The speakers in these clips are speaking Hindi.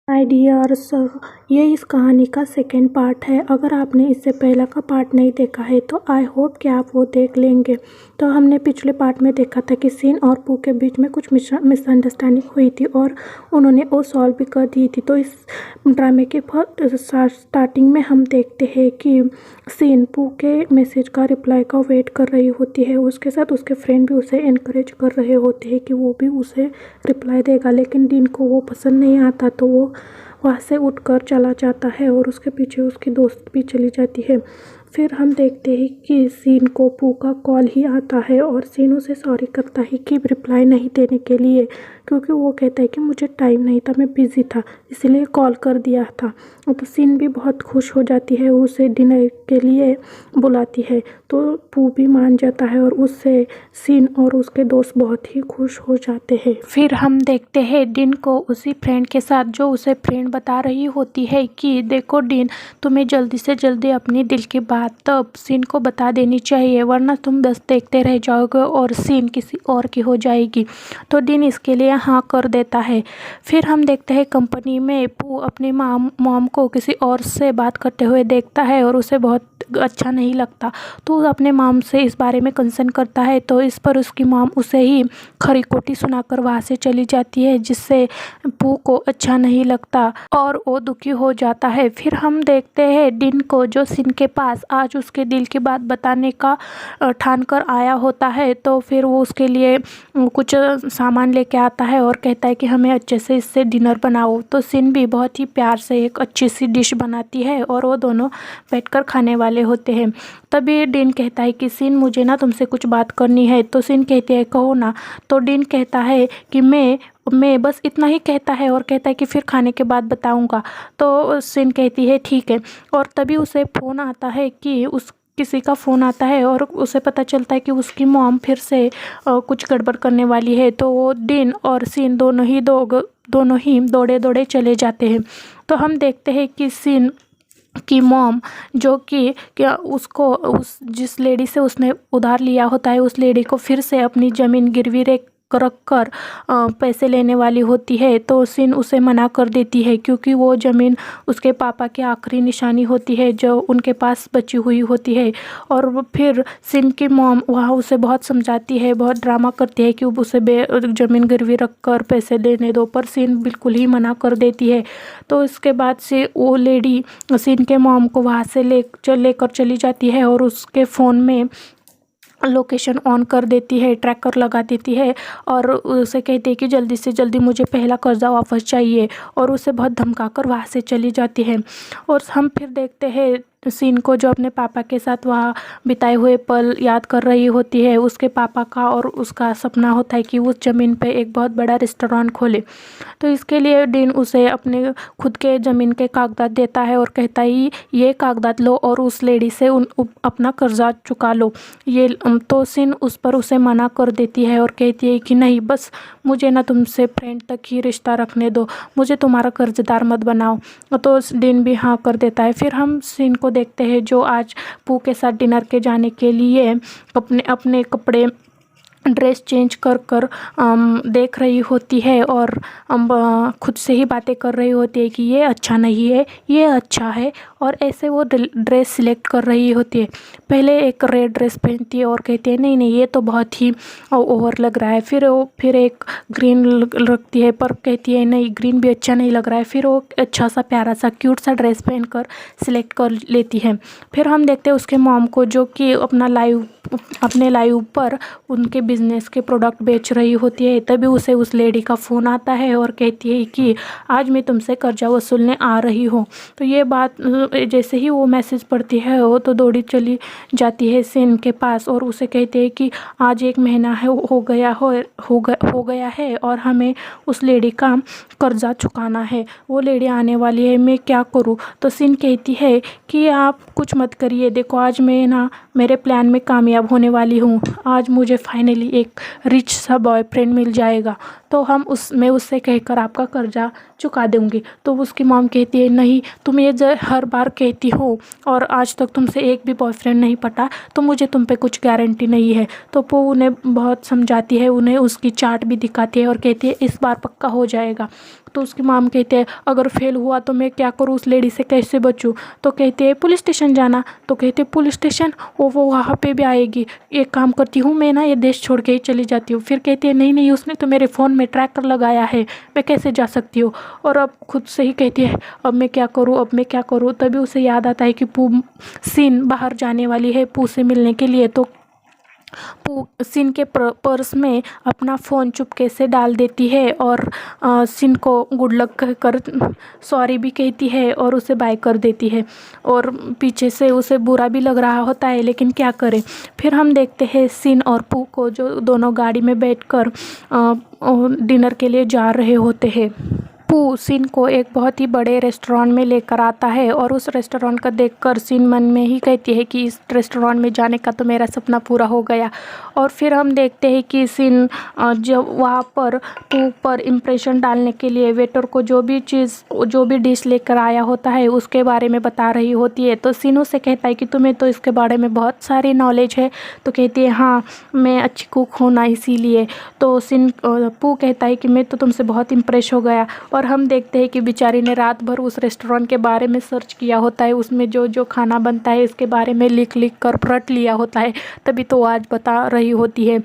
हाय डियर्स, ये इस कहानी का सेकेंड पार्ट है। अगर आपने इससे पहला का पार्ट नहीं देखा है तो आई होप कि आप वो देख लेंगे। तो हमने पिछले पार्ट में देखा था कि सीन और पू के बीच में कुछ मिसअंडरस्टैंडिंग हुई थी और उन्होंने वो सॉल्व भी कर दी थी। तो इस ड्रामे के स्टार्टिंग में हम देखते हैं कि सीन पू के मैसेज का रिप्लाई का वेट कर रही होती है। उसके साथ उसके फ्रेंड भी उसे इनकरेज कर रहे होते हैं कि वो भी उसे रिप्लाई देगा, लेकिन डीन को वो पसंद नहीं आता तो वो वहाँ से उठकर चला जाता है और उसके पीछे उसकी दोस्त भी चली जाती है। फिर हम देखते हैं कि सीन को पू का कॉल ही आता है और सीन उसे सॉरी करता है कि रिप्लाई नहीं देने के लिए, क्योंकि वो कहता है कि मुझे टाइम नहीं था, मैं बिज़ी था, इसलिए कॉल कर दिया था। तो सीन भी बहुत खुश हो जाती है, उसे डिनर के लिए बुलाती है। तो पू भी मान जाता है और उससे सीन और उसके दोस्त बहुत ही खुश हो जाते हैं। फिर हम देखते हैं डिन को उसी फ्रेंड के साथ, जो उसे फ्रेंड बता रही होती है कि देखो डिन, तुम्हें जल्दी से जल्दी अपनी दिल की बात तब सीन को बता देनी चाहिए, वरना तुम बस देखते रह जाओगे और सीन किसी और की हो जाएगी। तो डिन इसके लिए हाँ कर देता है। फिर हम देखते हैं कंपनी में पू अपनी मॉम को किसी और से बात करते हुए देखता है और उसे बहुत अच्छा नहीं लगता। तो अपने मॉम से इस बारे में कंसर्न करता है, तो इस पर उसकी मॉम उसे ही खरी खोटी सुनाकर वहाँ से चली जाती है, जिससे पू को अच्छा नहीं लगता और वो दुखी हो जाता है। फिर हम देखते हैं डिन को, जो सीन के पास आज उसके दिल की बात बताने का ठान कर आया होता है। तो फिर वो उसके लिए कुछ सामान लेके आता है और कहता है कि हमें अच्छे से इससे डिनर बनाओ। तो सीन भी बहुत ही प्यार से एक अच्छी सी डिश बनाती है और वो दोनों बैठकर खाने वाले होते हैं। तभी डिन कहता है कि सीन, मुझे ना तुमसे कुछ बात करनी है। तो सीन कहती है कहो ना। तो डिन कहता है कि मैं बस इतना ही कहता है और कहता है कि फिर खाने के बाद बताऊंगा। तो सीन कहती है ठीक है। और तभी उसे फ़ोन आता है कि किसी का फ़ोन आता है और उसे पता चलता है कि उसकी मॉम फिर से कुछ गड़बड़ करने वाली है। तो वो डिन और सीन दोनों ही दौड़े दौड़े चले जाते हैं। तो हम देखते हैं कि सीन की मॉम, जो कि क्या उसको जिस लेडी से उसने उधार लिया होता है, उस लेडी को फिर से अपनी ज़मीन गिरवी रख कर पैसे लेने वाली होती है। तो सीन उसे मना कर देती है, क्योंकि वो ज़मीन उसके पापा की आखिरी निशानी होती है जो उनके पास बची हुई होती है। और फिर सीन की मॉम वहाँ उसे बहुत समझाती है, बहुत ड्रामा करती है कि उसे ज़मीन गिरवी रख कर पैसे देने दो, पर सीन बिल्कुल ही मना कर देती है। तो इसके बाद से वो लेडी सीन के मॉम को वहाँ से लेकर चली जाती है और उसके फ़ोन में लोकेशन ऑन कर देती है, ट्रैकर लगा देती है और उसे कहती है कि जल्दी से जल्दी मुझे पहला कर्जा वापस चाहिए, और उसे बहुत धमकाकर वहाँ से चली जाती है। और हम फिर देखते हैं सीन को, जो अपने पापा के साथ वहाँ बिताए हुए पल याद कर रही होती है। उसके पापा का और उसका सपना होता है कि उस ज़मीन पे एक बहुत बड़ा रेस्टोरेंट खोले। तो इसके लिए डिन उसे अपने खुद के ज़मीन के कागजात देता है और कहता है ये कागजात लो और उस लेडी से अपना कर्जा चुका लो। ये तो सीन उस पर उसे मना कर देती है और कहती है कि नहीं, बस मुझे ना तुमसे फ्रेंड तक ही रिश्ता रखने दो, मुझे तुम्हारा कर्जदार मत बनाओ। तो डिन भी हाँ कर देता है। फिर हम सीन को देखते हैं, जो आज पू के साथ डिनर के जाने के लिए अपने कपड़े ड्रेस चेंज कर देख रही होती है और खुद से ही बातें कर रही होती है कि ये अच्छा नहीं है, ये अच्छा है, और ऐसे वो ड्रेस सिलेक्ट कर रही होती है। पहले एक रेड ड्रेस पहनती है और कहती है नहीं नहीं, ये तो बहुत ही ओवर लग रहा है। फिर एक ग्रीन रखती है, पर कहती है नहीं, ग्रीन भी अच्छा नहीं लग रहा है। फिर वो अच्छा सा प्यारा सा क्यूट सा ड्रेस पहनकर सिलेक्ट कर लेती है। फिर हम देखते हैं उसके मॉम को, जो कि अपने लाइव पर उनके बिजनेस के प्रोडक्ट बेच रही होती है। तभी उसे उस लेडी का फ़ोन आता है और कहती है कि आज मैं तुमसे कर्जा वसूलने आ रही हूँ। तो ये बात जैसे ही वो मैसेज पढ़ती है, वो तो दौड़ी चली जाती है सीन के पास और उसे कहती है कि आज 1 महीना हो गया है और हमें उस लेडी का कर्जा चुकाना है। वो लेडी आने वाली है, मैं क्या करूँ। तो सीन कहती है कि आप कुछ मत करिए, देखो आज मैं ना मेरे प्लान में कामयाब होने वाली हूँ। आज मुझे फाइनली एक रिच सा बॉयफ्रेंड मिल जाएगा। तो मैं उससे कहकर आपका कर्जा चुका दूँगी। तो उसकी मॉम कहती है नहीं, तुम ये हर बार कहती हो और आज तक तुमसे एक भी बॉयफ्रेंड नहीं पटा, तो मुझे तुम पे कुछ गारंटी नहीं है। तो वो उन्हें बहुत समझाती है, उन्हें उसकी चार्ट भी दिखाती है और कहती है इस बार पक्का हो जाएगा। तो उसकी मॉम कहते हैं अगर फेल हुआ तो मैं क्या करूँ, उस लेडी से कैसे बचूँ। तो कहते हैं पुलिस स्टेशन जाना। तो कहते हैं पुलिस स्टेशन, वो वहाँ पे भी आएगी, एक काम करती हूँ मैं ना ये देश छोड़ के ही चली जाती हूँ। फिर कहती है नहीं नहीं, उसने तो मेरे फ़ोन में ट्रैकर लगाया है, मैं कैसे जा सकती हूँ। और अब खुद से ही कहती है अब मैं क्या करूँ, अब मैं क्या करूँ। तभी उसे याद आता है कि सीन बाहर जाने वाली है पू से मिलने के लिए। तो सिन के पर्स में अपना फ़ोन चुपके से डाल देती है और सिन को गुड लक कहकर सॉरी भी कहती है और उसे बाय कर देती है। और पीछे से उसे बुरा भी लग रहा होता है, लेकिन क्या करे। फिर हम देखते हैं सिन और पू को, जो दोनों गाड़ी में बैठकर डिनर के लिए जा रहे होते हैं। पू सिन को एक बहुत ही बड़े रेस्टोरेंट में लेकर आता है और उस रेस्टोरेंट का देखकर सिन मन में ही कहती है कि इस रेस्टोरेंट में जाने का तो मेरा सपना पूरा हो गया। और फिर हम देखते हैं कि सिन जब वहाँ पर पू पर इम्प्रेशन डालने के लिए वेटर को जो भी डिश लेकर आया होता है उसके बारे में बता रही होती है। तो सिन उससे कहता है कि तुम्हें तो इसके बारे में बहुत सारी नॉलेज है। तो कहती है हाँ, मैं अच्छी कुक हूँ ना, इसीलिए। तो पू कहता है कि मैं तो तुमसे बहुत इम्प्रेस हो गया। और हम देखते हैं कि बेचारी ने रात भर उस रेस्टोरेंट के बारे में सर्च किया होता है, उसमें जो जो खाना बनता है इसके बारे में लिख कर रट लिया होता है, तभी तो आज बता रही होती है।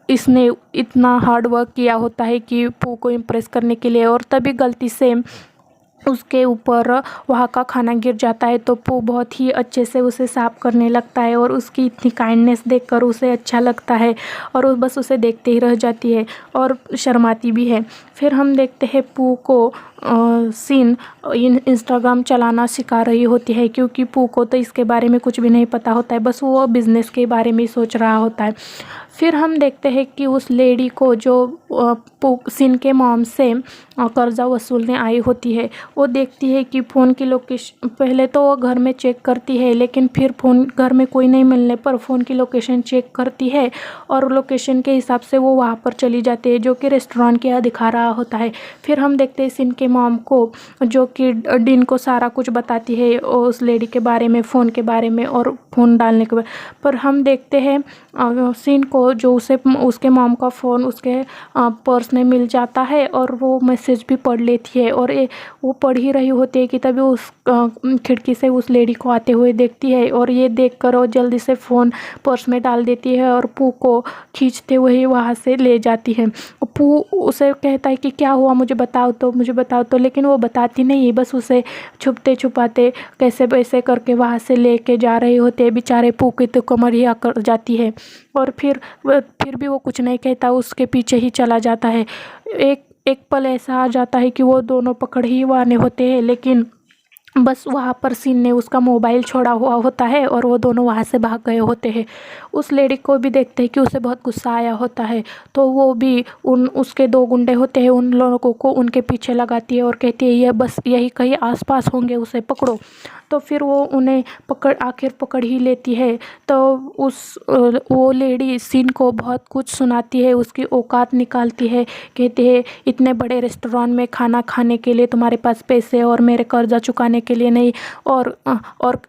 इसने इतना हार्ड वर्क किया होता है कि पू को इम्प्रेस करने के लिए, और तभी गलती से उसके ऊपर वहाँ का खाना गिर जाता है। तो पू बहुत ही अच्छे से उसे साफ करने लगता है और उसकी इतनी काइंडनेस देखकर उसे अच्छा लगता है और वो बस उसे देखते ही रह जाती है और शर्माती भी है। फिर हम देखते हैं पू को सीन इंस्टाग्राम चलाना सिखा रही होती है, क्योंकि पू को तो इसके बारे में कुछ भी नहीं पता होता है, बस वो बिज़नेस के बारे में ही सोच रहा होता है। फिर हम देखते हैं कि उस लेडी को जो सिन के मॉम से कर्ज़ा वसूलने आई होती है, वो देखती है कि फ़ोन की लोकेशन, पहले तो वो घर में चेक करती है, लेकिन फिर घर में कोई नहीं मिलने पर फ़ोन की लोकेशन चेक करती है और लोकेशन के हिसाब से वो वहाँ पर चली जाती है, जो कि रेस्टोरेंट के यहाँ दिखा रहा होता है। फिर हम देखते हैं सिन के मॉम को, जो कि डिन को सारा कुछ बताती है उस लेडी के बारे में, फ़ोन के बारे में और फ़ोन डालने के बारे। पर हम देखते हैं सिन को, जो उसके मॉम का फ़ोन उसके पर्स में मिल जाता है और वो मैसेज भी पढ़ लेती है। और वो पढ़ ही रही होती है कि तभी उस खिड़की से उस लेडी को आते हुए देखती है और ये देखकर वो जल्दी से फ़ोन पर्स में डाल देती है और पू को खींचते हुए वहाँ से ले जाती है। पू उसे कहता है कि क्या हुआ, मुझे बताओ तो, लेकिन वो बताती नहीं है, बस उसे छुपते छुपाते कैसे वैसे करके वहाँ से लेके जा रहे होते हैं। बेचारे पू की तो कमर ही आकर जाती है और फिर भी वो कुछ नहीं कहता, उसके पीछे ही चला जाता है। एक पल ऐसा आ जाता है कि वो दोनों पकड़ ही वाने होते हैं, लेकिन बस वहाँ पर सिन ने उसका मोबाइल छोड़ा हुआ होता है और वो दोनों वहाँ से भाग गए होते हैं। उस लेडी को भी देखते हैं कि उसे बहुत गुस्सा आया होता है, तो वो भी उसके दो गुंडे होते हैं, उन लोगों को उनके पीछे लगाती है और कहती है ये बस यही कहीं आसपास होंगे, उसे पकड़ो। तो फिर वो उन्हें आखिर पकड़ ही लेती है। तो वो लेडी सिन को बहुत कुछ सुनाती है, उसकी औकात निकालती है, कहती है इतने बड़े रेस्टोरेंट में खाना खाने के लिए तुम्हारे पास पैसे और मेरे कर्जा चुकाने के लिए नहीं। और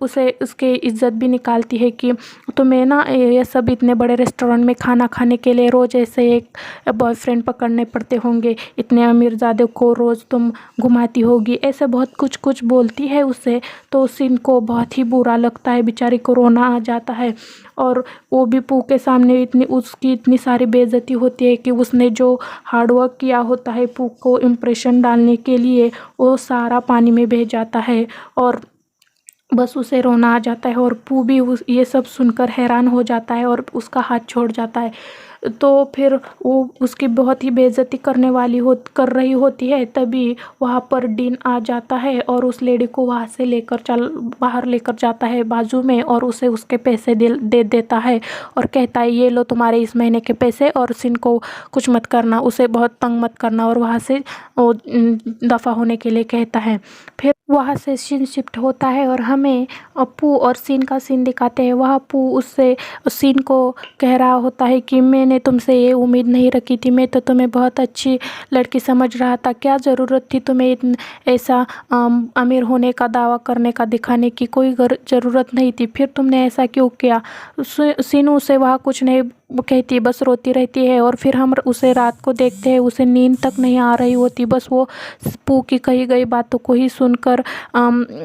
उसे उसकी इज्जत भी निकालती है कि तुम्हें ना ये सब इतने बड़े रेस्टोरेंट में खाना खाने के लिए रोज़ ऐसे एक बॉयफ्रेंड पकड़ने पड़ते होंगे, इतने अमीरजादे को रोज़ तुम घुमाती होगी, ऐसे बहुत कुछ बोलती है उसे। तो सिन को बहुत ही बुरा लगता है, बेचारी को रोना आ जाता है और वो भी पू के सामने उसकी इतनी सारी बेइज्जती होती है कि उसने जो हार्डवर्क किया होता है पू को इम्प्रेशन डालने के लिए, वो सारा पानी में बह जाता है और बस उसे रोना आ जाता है। और पू भी ये सब सुनकर हैरान हो जाता है और उसका हाथ छोड़ जाता है। तो फिर वो उसकी बहुत ही बेइज्जती कर रही होती है, तभी वहाँ पर डिन आ जाता है और उस लेडी को वहाँ से बाहर लेकर जाता है बाजू में और उसे उसके पैसे दे देता है और कहता है ये लो तुम्हारे इस महीने के पैसे, और सिन को कुछ मत करना, उसे बहुत तंग मत करना, और वहाँ से दफ़ा होने के लिए कहता है। फिर वहाँ से सीन शिफ्ट होता है और हमें पू और सीन का सीन दिखाते हैं। वहाँ पू उससे सीन को कह रहा होता है कि मैंने तुमसे ये उम्मीद नहीं रखी थी, मैं तो तुम्हें बहुत अच्छी लड़की समझ रहा था, क्या ज़रूरत थी तुम्हें ऐसा अमीर होने का दावा करने का, दिखाने की कोई ज़रूरत नहीं थी, फिर तुमने ऐसा क्यों किया। सीनू से वहाँ कुछ नहीं कहती, बस रोती रहती है। और फिर हम उसे रात को देखते हैं, उसे नींद तक नहीं आ रही होती, बस वो पू की कही गई बातों को ही सुनकर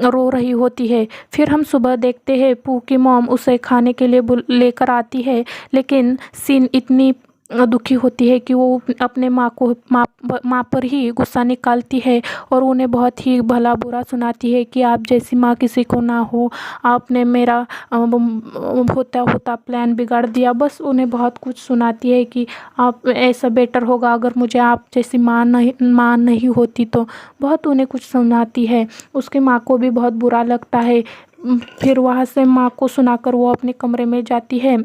रो रही होती है। फिर हम सुबह देखते हैं पू की मॉम उसे खाने के लिए लेकर आती है, लेकिन सीन इतनी दुखी होती है कि वो अपने माँ पर ही गुस्सा निकालती है और उन्हें बहुत ही भला बुरा सुनाती है कि आप जैसी माँ किसी को ना हो, आपने मेरा होता होता प्लान बिगाड़ दिया। बस उन्हें बहुत कुछ सुनाती है कि आप ऐसा बेटर होगा अगर मुझे आप जैसी माँ नहीं होती, तो बहुत उन्हें कुछ सुनाती है। उसकी माँ को भी बहुत बुरा लगता है। फिर वहाँ से माँ को सुनाकर वो अपने कमरे में जाती है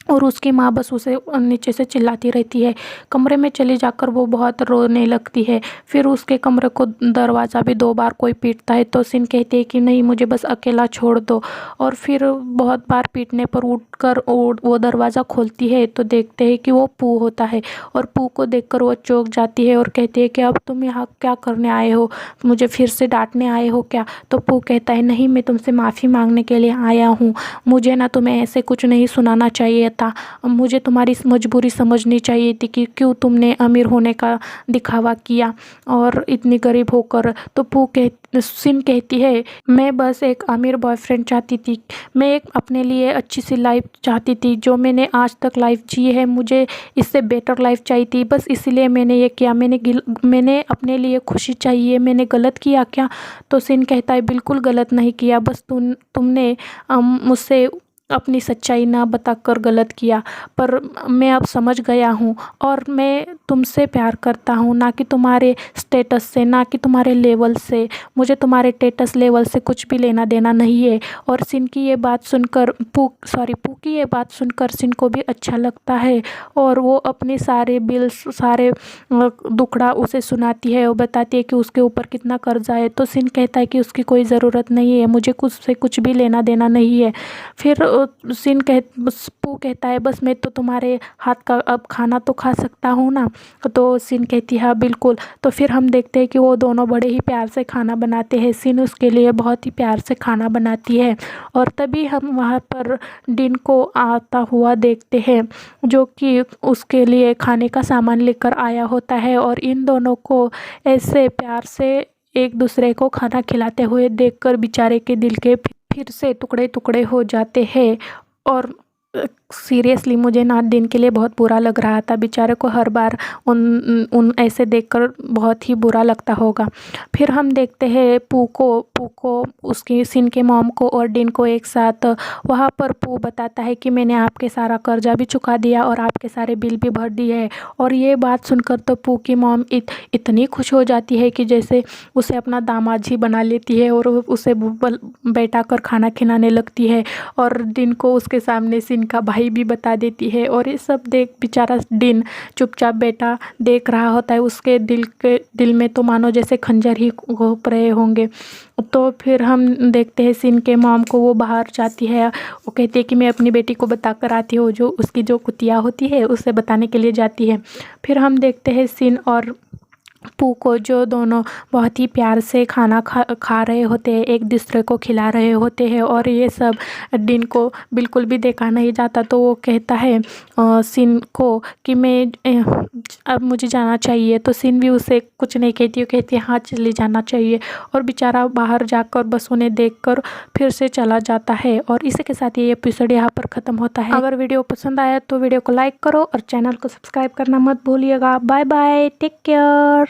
और उसकी माँ बस उसे नीचे से चिल्लाती रहती है। कमरे में चली जाकर वो बहुत रोने लगती है। फिर उसके कमरे को दरवाज़ा भी 2 बार कोई पीटता है, तो सिन कहती है कि नहीं, मुझे बस अकेला छोड़ दो। और फिर बहुत बार पीटने पर उठकर वो दरवाज़ा खोलती है तो देखते हैं कि वो पू होता है। और पू को देखकर वो चौंक जाती है और कहती है कि अब तुम यहाँ क्या करने आए हो, मुझे फिर से डांटने आए हो क्या। तो पू कहता है नहीं, मैं तुमसे माफ़ी मांगने के लिए आया हूँ, मुझे ना तुम्हें ऐसे कुछ नहीं सुनाना चाहिए था, मुझे तुम्हारी मजबूरी समझनी चाहिए थी कि क्यों तुमने अमीर होने का दिखावा किया और इतनी गरीब होकर। तो सिन कहती है मैं बस एक अमीर बॉयफ्रेंड चाहती थी, मैं एक अपने लिए अच्छी सी लाइफ चाहती थी, जो मैंने आज तक लाइफ जी है मुझे इससे बेटर लाइफ चाहिए थी, बस इसलिए मैंने ये किया, मैंने अपने लिए खुशी चाहिए, मैंने गलत किया क्या। तो सिन कहता है बिल्कुल गलत नहीं किया, बस तुमने मुझसे अपनी सच्चाई ना बताकर गलत किया, पर मैं अब समझ गया हूँ और मैं तुमसे प्यार करता हूँ, ना कि तुम्हारे स्टेटस से, ना कि तुम्हारे लेवल से, मुझे तुम्हारे स्टेटस लेवल से कुछ भी लेना देना नहीं है। और सिन की ये बात सुनकर पू की ये बात सुनकर सिन को भी अच्छा लगता है और वो अपने सारे बिल्स, सारे दुखड़ा उसे सुनाती है और बताती है कि उसके ऊपर कितना कर्जा है। तो सिन कहता है कि उसकी कोई ज़रूरत नहीं है, मुझे कुछ भी लेना देना नहीं है। फिर पू कहता है बस मैं तो तुम्हारे हाथ का अब खाना तो खा सकता हूँ ना। तो सिन कहती है हाँ बिल्कुल। तो फिर हम देखते हैं कि वो दोनों बड़े ही प्यार से खाना बनाते हैं, सिन उसके लिए बहुत ही प्यार से खाना बनाती है। और तभी हम वहाँ पर डिन को आता हुआ देखते हैं, जो कि उसके लिए खाने का सामान लेकर आया होता है। और इन दोनों को ऐसे प्यार से एक दूसरे को खाना खिलाते हुए देखकर बेचारे के दिल के फिर से टुकड़े टुकड़े हो जाते हैं। और सीरियसली मुझे ना दिन के लिए बहुत बुरा लग रहा था, बेचारे को हर बार उन ऐसे देखकर बहुत ही बुरा लगता होगा। फिर हम देखते हैं पू को उसकी सिन के मॉम को और डिन को एक साथ। वहाँ पर पू बताता है कि मैंने आपके सारा कर्जा भी चुका दिया और आपके सारे बिल भी भर दिए हैं। और ये बात सुनकर तो पू की मॉम इतनी खुश हो जाती है कि जैसे उसे अपना दामाद ही बना लेती है और उसे बैठा कर खाना खिलाने लगती है। और डिन को उसके सामने सिन का भाई भी बता देती है। और ये सब देख बेचारा डिन चुपचाप बैठा देख रहा होता है, उसके दिल में तो मानो जैसे खंजर ही घोंप रहे होंगे। तो फिर हम देखते हैं सिन के मॉम को, वो बाहर जाती है, वो कहती है कि मैं अपनी बेटी को बता कर आती हूँ, जो उसकी जो कुतिया होती है उसे बताने के लिए जाती है। फिर हम देखते हैं सिन और पू को, जो दोनों बहुत ही प्यार से खाना खा रहे होते हैं, एक दूसरे को खिला रहे होते हैं। और ये सब डिन को बिल्कुल भी देखा नहीं जाता। तो वो कहता है सिन को कि मैं अब मुझे जाना चाहिए। तो सिन भी उसे कुछ नहीं कहती, वो कहती है हाँ चले जाना चाहिए। और बेचारा बाहर जाकर बस उन्हें देखकर फिर से चला जाता है। और इसी के साथ ये एपिसोड यहाँ पर ख़त्म होता है। अगर वीडियो पसंद आया तो वीडियो को लाइक करो और चैनल को सब्सक्राइब करना मत भूलिएगा। Bye bye, take care.